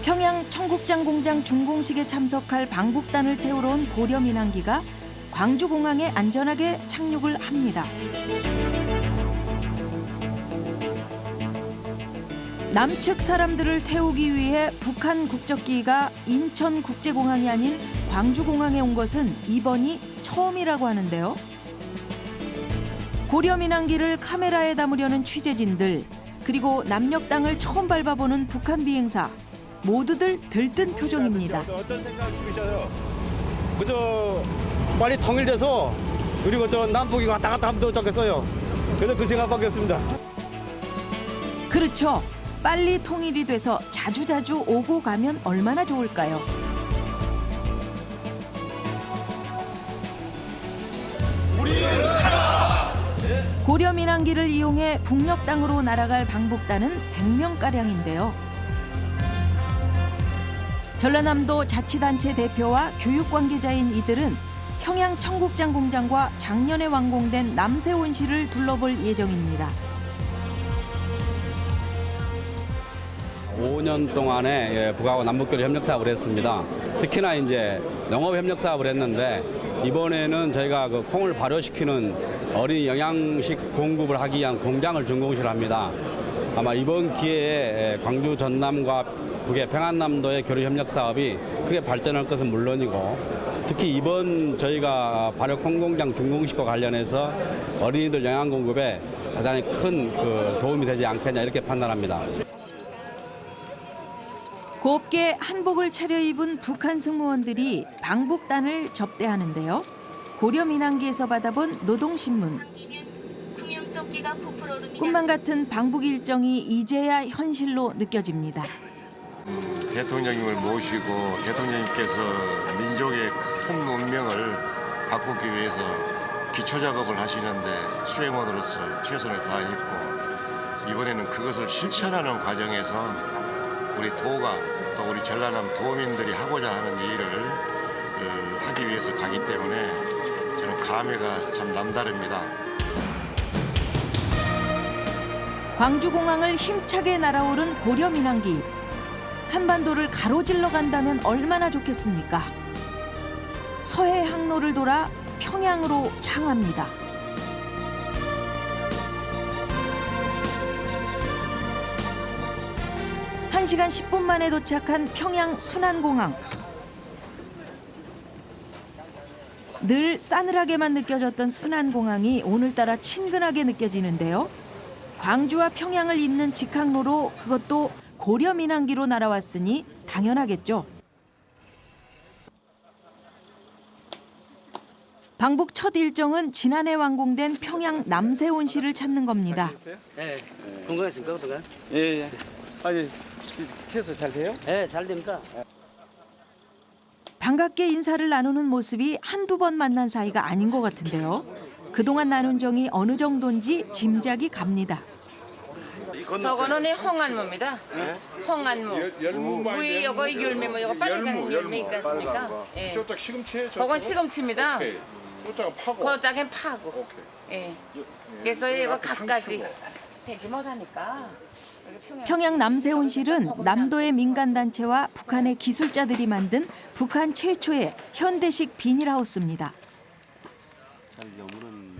평양 청국장 공장 준공식에 참석할 방북단을 태우러 온 고려 민항기가 광주공항에 안전하게 착륙을 합니다. 남측 사람들을 태우기 위해 북한 국적기가 인천국제공항이 아닌 광주공항에 온 것은 이번이 처음이라고 하는데요. 고려 민항기를 카메라에 담으려는 취재진들, 그리고 남녘 땅을 처음 밟아보는 북한 비행사, 모두들 들뜬 표정입니다. 어떤 생각 드셔요? 그저 빨리 통일돼서 그리고 저 남북이 왔다 갔다 하면 좋겠어요. 그래서 그 생각밖에 없습니다. 그렇죠. 빨리 통일이 돼서 자주자주 오고 가면 얼마나 좋을까요? 고려 민항기를 이용해 북녘 땅으로 날아갈 방북단은 100명가량인데요. 전라남도 자치단체 대표와 교육 관계자인 이들은 평양 청국장 공장과 작년에 완공된 남새원시를 둘러볼 예정입니다. 5년 동안에 북하고 남북교류 협력 사업을 했습니다. 특히나 이제 농업 협력 사업을 했는데 이번에는 저희가 그 콩을 발효시키는 어린이 영양식 공급을 하기 위한 공장을 준공식을 합니다. 아마 이번 기회에 광주 전남과 북의 평안남도의 교류 협력 사업이 크게 발전할 것은 물론이고 특히 이번 저희가 발효 콩공장 준공식과 관련해서 어린이들 영양 공급에 대단히 큰 도움이 되지 않겠냐 이렇게 판단합니다. 곱게 한복을 차려입은 북한 승무원들이 방북단을 접대하는데요. 고려 민항기에서 받아본 노동신문. 꿈만 같은 방북 일정이 이제야 현실로 느껴집니다. 대통령님을 모시고 대통령님께서 민족의 큰 운명을 바꾸기 위해서 기초작업을 하시는데 수행원으로서 최선을 다했고 이번에는 그것을 실천하는 과정에서 우리 도가 또 우리 전라남 도민들이 하고자 하는 일을 하기 위해서 가기 때문에 저는 감회가 참 남다릅니다. 광주공항을 힘차게 날아오른 고려 민항기. 한반도를 가로질러 간다면 얼마나 좋겠습니까? 서해 항로를 돌아 평양으로 향합니다. 1시간 10분 만에 도착한 평양 순안공항. 늘 싸늘하게만 느껴졌던 순안공항이 오늘따라 친근하게 느껴지는데요. 광주와 평양을 잇는 직항로로 그것도 고려 민항기로 날아왔으니 당연하겠죠. 방북 첫 일정은 지난해 완공된 평양 남새원시를 찾는 겁니다. 네, 건강하십니까, 어떤가요? 예. 아니, 채소 잘 돼요? 네, 잘 됩니다. 반갑게 인사를 나누는 모습이 한두 번 만난 사이가 아닌 것 같은데요. 그동안 나눈 정이 어느 정도인지 짐작이 갑니다. 저거는 홍안무입니다. 홍안무. 무이 요거 열매무 요거 빨간 열매 있지 않습니까? 예. 저쪽 시금치? 그건 시금치입니다. 오케이. 저쪽은 파고. 거장엔 파고. 오케이. 예. 그래서 이거 갖가지 되지 못하니까. 평양 남새온실은 남도의 민간단체와 북한의 기술자들이 만든 북한 최초의 현대식 비닐하우스입니다. 잘 여무는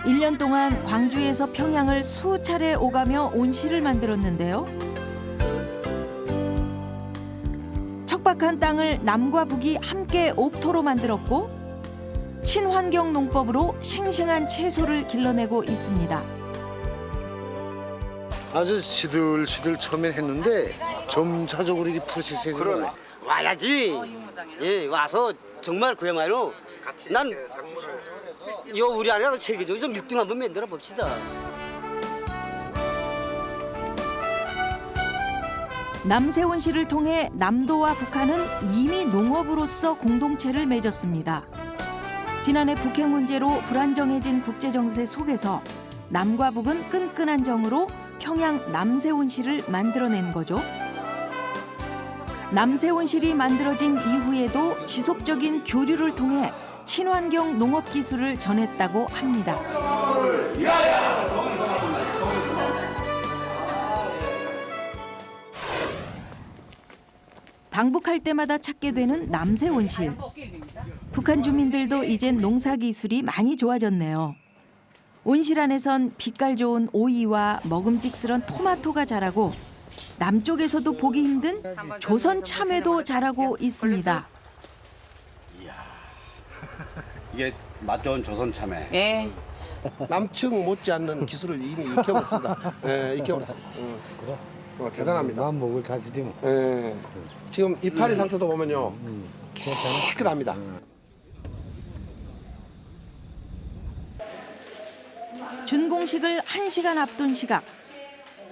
1년 동안 광주에서 평양을 수차례 오가며 온실을 만들었는데요. 척박한 땅을 남과 북이 함께 옥토로 만들었고 친환경 농법으로 싱싱한 채소를 길러내고 있습니다. 아주 시들시들 처음엔 했는데 점차적으로 이렇게 푸시세요. 그러네. 와야지. 예, 와서 정말 그야말로 난 요 우리 아니라 세계적으로 좀 1등 한번 만들어 봅시다. 남새온실을 통해 남도와 북한은 이미 농업으로서 공동체를 맺었습니다. 지난해 북핵 문제로 불안정해진 국제정세 속에서 남과 북은 끈끈한 정으로 평양 남새온실을 만들어낸 거죠. 남새온실이 만들어진 이후에도 지속적인 교류를 통해 친환경 농업 기술을 전했다고 합니다. 방북할 때마다 찾게 되는 남새온실. 북한 주민들도 이젠 농사 기술이 많이 좋아졌네요. 온실 안에선 빛깔 좋은 오이와 먹음직스런 토마토가 자라고 남쪽에서도 보기 힘든 조선 참외도 자라고 있습니다. 이게 맛 좋은 조선 참외. 예. 남측 못지않는 기술을 이미 익혀버렸습니다. 예, 익혀버렸어요. 대단합니다. 난 먹을 가지지 뭐. 예. 지금 이파리 상태도 보면요. 깨끗합니다. 준공식을 1시간 앞둔 시각.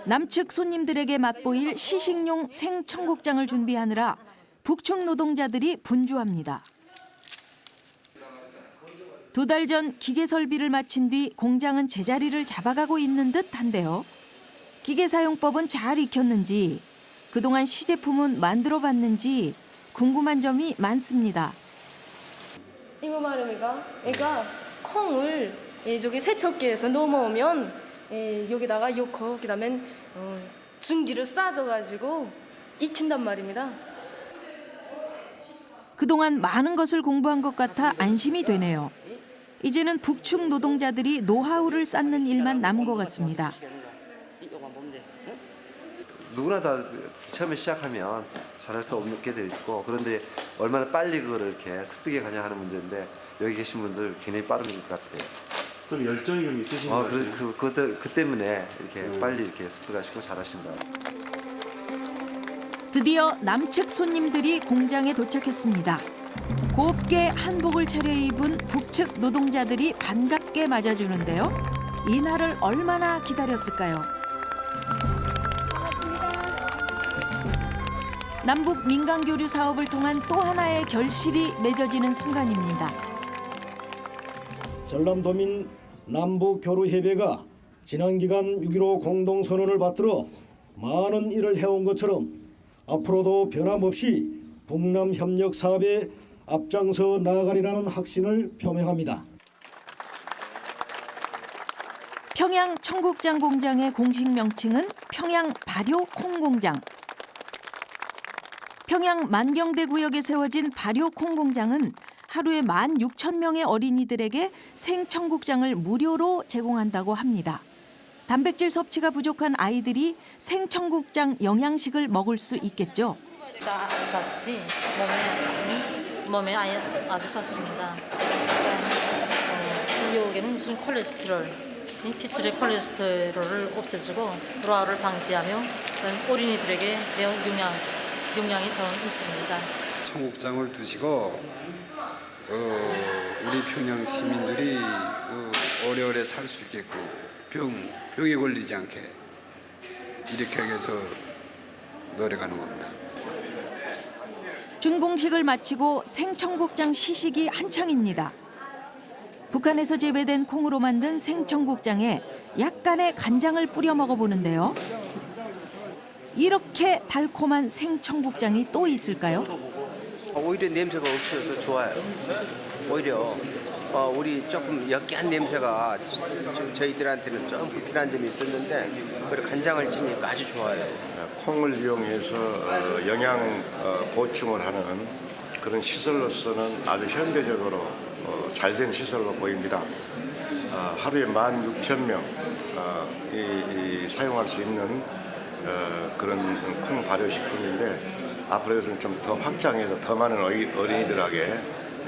남측 손님들에게 맛보일 시식용 생청국장을 준비하느라 북측 노동자들이 분주합니다. 2달 전 기계 설비를 마친 뒤 공장은 제자리를 잡아가고 있는 듯한데요. 기계 사용법은 잘 익혔는지, 그동안 시제품은 만들어봤는지 궁금한 점이 많습니다. 이거 말입니다. 그러니까 콩을 저기 세척기에서 넘어오면 여기다가 넣고 그다음에 중기를 싸줘가지고 익힌단 말입니다. 그동안 많은 것을 공부한 것 같아 안심이 되네요. 이제는 북측 노동자들이 노하우를 쌓는 일만 남은 것 같습니다. 누구나 다 처음에 시작하면 잘할 수 없게 돼 있고, 그런데 얼마나 빨리 그거를 이렇게 습득해 가냐 하는 문제인데, 여기 계신 분들 굉장히 빠른 것 같아요. 그럼 열정이 좀 있으신 것 같아요. 그 때문에 이렇게 빨리 이렇게 습득하시고 잘하신 거예요. 드디어 남측 손님들이 공장에 도착했습니다. 곱게 한복을 차려입은 북측 노동자들이 반갑게 맞아주는데요. 이 날을 얼마나 기다렸을까요? 남북 민간교류 사업을 통한 또 하나의 결실이 맺어지는 순간입니다. 전남도민 남북교류협의회가 지난 기간 6.15 공동선언을 받들어 많은 일을 해온 것처럼 앞으로도 변함없이 북남 협력 사업에 앞장서 나아가리라는 확신을 표명합니다. 평양 청국장 공장의 공식 명칭은 평양 발효 콩공장. 평양 만경대 구역에 세워진 발효 콩공장은 하루에 16,000명의 어린이들에게 생청국장을 무료로 제공한다고 합니다. 단백질 섭취가 부족한 아이들이 생청국장 영양식을 먹을 수 있겠죠. 아시다시피 몸에 아주 좋습니다. 여기는 무슨 콜레스테롤, 피츠리 콜레스테롤을 없애주고 노화를 방지하며 어린이들에게 매우 영양이 좋은 음식입니다. 청국장을 드시고 우리 평양 시민들이 오래오래 살 수 있겠고 병에 걸리지 않게 이렇게 하기 위해서 노력하는 겁니다. 준공식을 마치고 생청국장 시식이 한창입니다. 북한에서 재배된 콩으로 만든 생청국장에 약간의 간장을 뿌려 먹어보는데요. 이렇게 달콤한 생청국장이 또 있을까요? 오히려 냄새가 없어서 좋아요. 오히려 우리 조금 역기한 냄새가 저희들한테는 좀 불편한 점이 있었는데 그리고 간장을 지니까 아주 좋아요. 콩을 이용해서 영양 보충을 하는 그런 시설로서는 아주 현대적으로 잘된 시설로 보입니다. 하루에 16,000명 사용할 수 있는 그런 콩 발효식품인데 앞으로는 좀 더 확장해서 더 많은 어린이들에게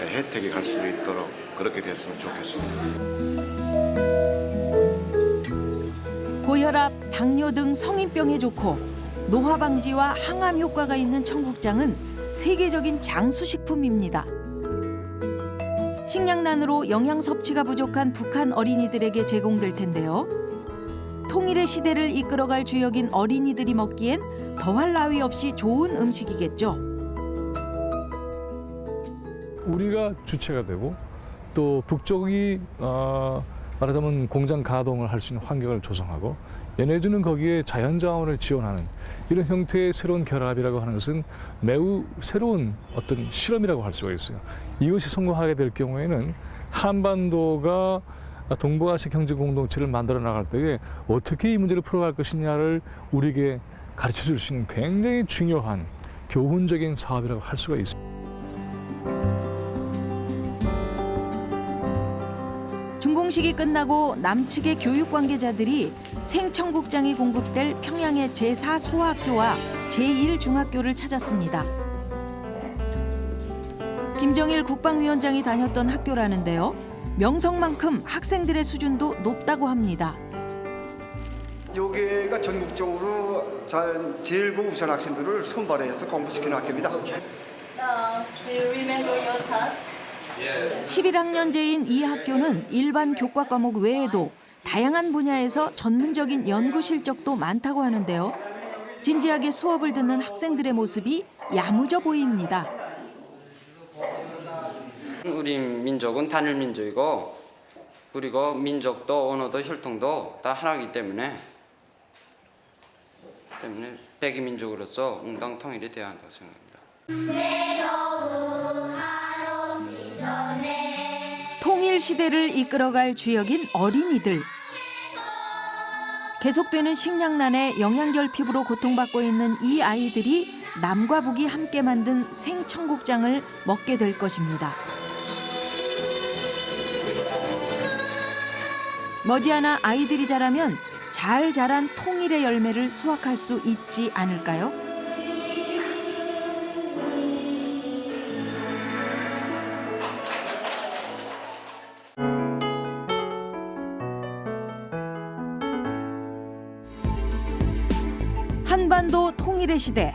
혜택이 갈 수 있도록 그렇게 됐으면 좋겠습니다. 고혈압, 당뇨 등 성인병에 좋고 노화 방지와 항암 효과가 있는 청국장은 세계적인 장수식품입니다. 식량난으로 영양 섭취가 부족한 북한 어린이들에게 제공될 텐데요. 통일의 시대를 이끌어갈 주역인 어린이들이 먹기엔 더할 나위 없이 좋은 음식이겠죠. 우리가 주체가 되고 또 북쪽이 말하자면 공장 가동을 할 수 있는 환경을 조성하고 연해주는 거기에 자연자원을 지원하는 이런 형태의 새로운 결합이라고 하는 것은 매우 새로운 어떤 실험이라고 할 수가 있어요. 이것이 성공하게 될 경우에는 한반도가 동북아시아 경제 공동체를 만들어 나갈 때에 어떻게 이 문제를 풀어갈 것이냐를 우리에게 가르쳐 줄 수 있는 굉장히 중요한 교훈적인 사업이라고 할 수가 있습니다. 준공식이 끝나고 남측의 교육 관계자들이 생청국장이 공급될 평양의 제4 소학교와 제1 중학교를 찾았습니다. 김정일 국방위원장이 다녔던 학교라는데요. 명성만큼 학생들의 수준도 높다고 합니다. 여기가 전국적으로 제일 우수한 학생들을 선발해서 공부시키는 학교입니다. Do you remember your task? 11학년제인 이 학교는 일반 교과 과목 외에도 다양한 분야에서 전문적인 연구 실적도 많다고 하는데요. 진지하게 수업을 듣는 학생들의 모습이 야무져 보입니다. 우리 민족은 단일 민족이고 그리고 민족도 언어도 혈통도 다 하나이기 때문에 백이민족으로서 웅당통일이 되어야 한다고 생각합니다. 통일 시대를 이끌어갈 주역인 어린이들. 계속되는 식량난에 영양결핍으로 고통받고 있는 이 아이들이 남과 북이 함께 만든 생청국장을 먹게 될 것입니다. 머지않아 아이들이 자라면 잘 자란 통일의 열매를 수확할 수 있지 않을까요? 한반도 통일의 시대.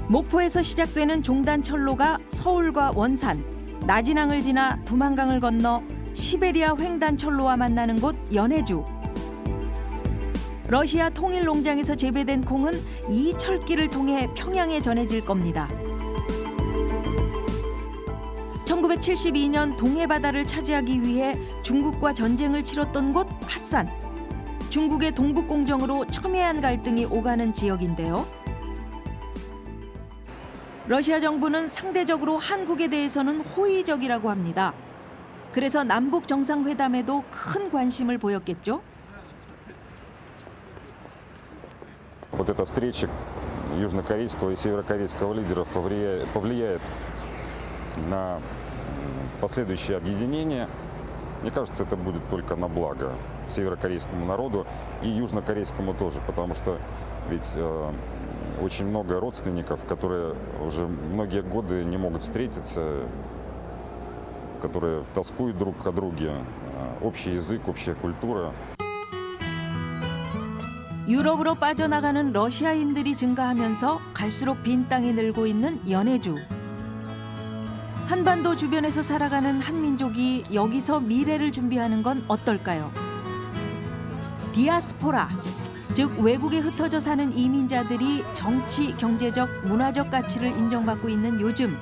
목포에서 시작되는 종단철로가 서울과 원산, 나진항을 지나 두만강을 건너 시베리아 횡단철로와 만나는 곳 연해주. 러시아 통일 농장에서 재배된 콩은 이 철길을 통해 평양에 전해질 겁니다. 1972년 동해바다를 차지하기 위해 중국과 전쟁을 치렀던 곳 핫산. 중국의 동북공정으로 첨예한 갈등이 오가는 지역인데요. 러시아 정부는 상대적으로 한국에 대해서는 호의적이라고 합니다. 그래서 남북 정상회담에도 큰 관심을 보였겠죠. Вот эта встреча южнокорейского и северокорейского лидеров повлияет на последующее объединение. Мне кажется, это будет только на благо северокорейскому народу и южнокорейскому тоже, потому что ведь очень много родственников, которые уже многие годы не могут встретиться, которые тоскуют друг о друге, общий язык, общая культура. 유럽으로 빠져나가는 러시아인들이 증가하면서 갈수록 빈 땅이 늘고 있는 연해주. 한반도 주변에서 살아가는 한민족이 여기서 미래를 준비하는 건 어떨까요? 디아스포라, 즉 외국에 흩어져 사는 이민자들이 정치, 경제적, 문화적 가치를 인정받고 있는 요즘.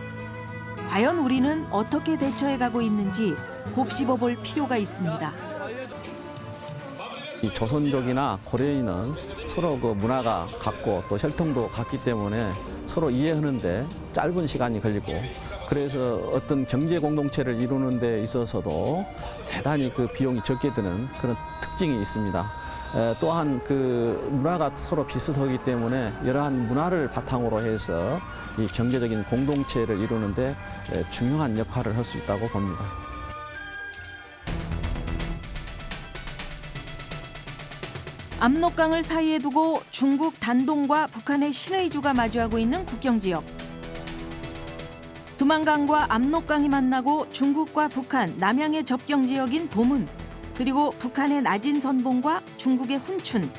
과연 우리는 어떻게 대처해가고 있는지 곱씹어볼 필요가 있습니다. 이 조선족이나 고려인은 서로 그 문화가 같고 또 혈통도 같기 때문에 서로 이해하는데 짧은 시간이 걸리고 그래서 어떤 경제 공동체를 이루는 데 있어서도 대단히 그 비용이 적게 드는 그런 특징이 있습니다. 또한 그 문화가 서로 비슷하기 때문에 여러한 문화를 바탕으로 해서 이 경제적인 공동체를 이루는 데 중요한 역할을 할 수 있다고 봅니다. 압록강을 사이에 두고 중국 단동과 북한의 신의주가 마주하고 있는 국경지역. 두만강과 압록강이 만나고 중국과 북한, 남양의 접경지역인 도문, 그리고 북한의 낮은 선봉과 중국의 훈춘,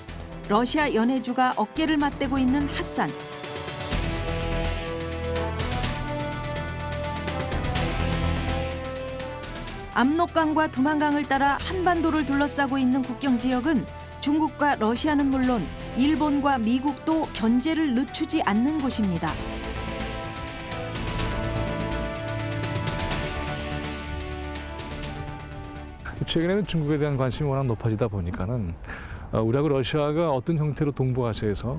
러시아 연해주가 어깨를 맞대고 있는 핫산. 압록강과 두만강을 따라 한반도를 둘러싸고 있는 국경지역은 중국과 러시아는 물론 일본과 미국도 견제를 늦추지 않는 곳입니다. 최근에는 중국에 대한 관심이 워낙 높아지다 보니까는 우리하고 러시아가 어떤 형태로 동북아시아에서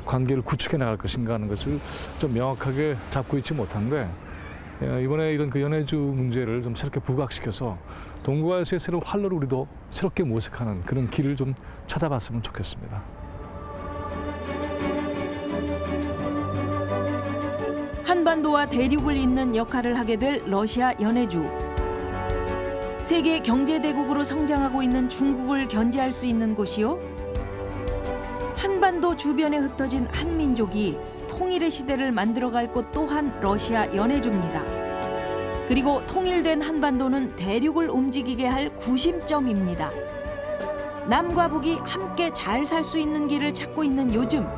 관계를 구축해 나갈 것인가 하는 것을 좀 명확하게 잡고 있지 못한데 이번에 이런 그 연해주 문제를 좀 새롭게 부각시켜서 동북아시아의 새로운 활로를 우리도 새롭게 모색하는 그런 길을 좀 찾아봤으면 좋겠습니다. 한반도와 대륙을 잇는 역할을 하게 될 러시아 연해주. 세계 경제대국으로 성장하고 있는 중국을 견제할 수 있는 곳이요. 한반도 주변에 흩어진 한민족이 통일의 시대를 만들어갈 곳 또한 러시아 연해주입니다. 그리고 통일된 한반도는 대륙을 움직이게 할 구심점입니다. 남과 북이 함께 잘 살 수 있는 길을 찾고 있는 요즘,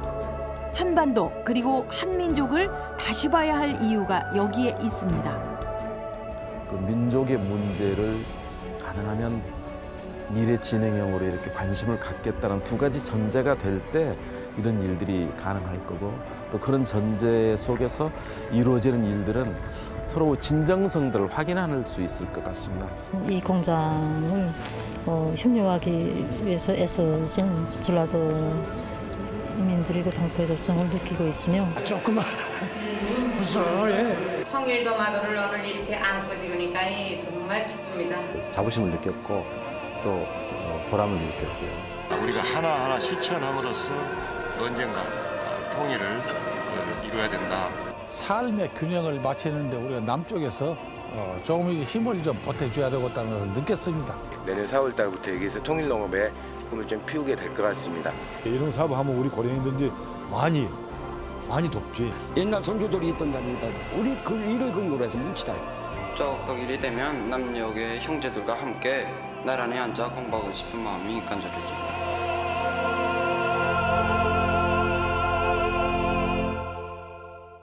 한반도 그리고 한민족을 다시 봐야 할 이유가 여기에 있습니다. 그 민족의 문제를 가능하면 미래 진행형으로 이렇게 관심을 갖겠다는 두 가지 전제가 될 때 이런 일들이 가능할 거고, 또 그런 전제 속에서 이루어지는 일들은 서로 진정성들을 확인할 수 있을 것 같습니다. 이 공장을 협력하기 위해서 애써준 전라도 인민들이고 동포의 적성을 느끼고 있으며 조금만 무서워. 홍일도 마도를 오늘 이렇게 안고 지으니까 정말 기쁩니다. 자부심을 느꼈고 또 보람을 느꼈고요. 우리가 하나하나 실천함으로써 언젠가 통일을 이루어야 된다. 삶의 균형을 맞추는데 우리가 남쪽에서 조금 힘을 좀 보태줘야 되겠다는 것을 느꼈습니다. 내년 4월 달부터 여기서 통일농업에 꿈을 좀 피우게 될 것 같습니다. 이런 사업하면 우리 고려인들이 많이 돕지. 옛날 선조들이 있던 자리다. 우리 그 일을 근거로 해서 뭉치다. 쩍떡일이 되면 남녘의 형제들과 함께 나란히 앉아 공부하고 싶은 마음이 간절해집니다.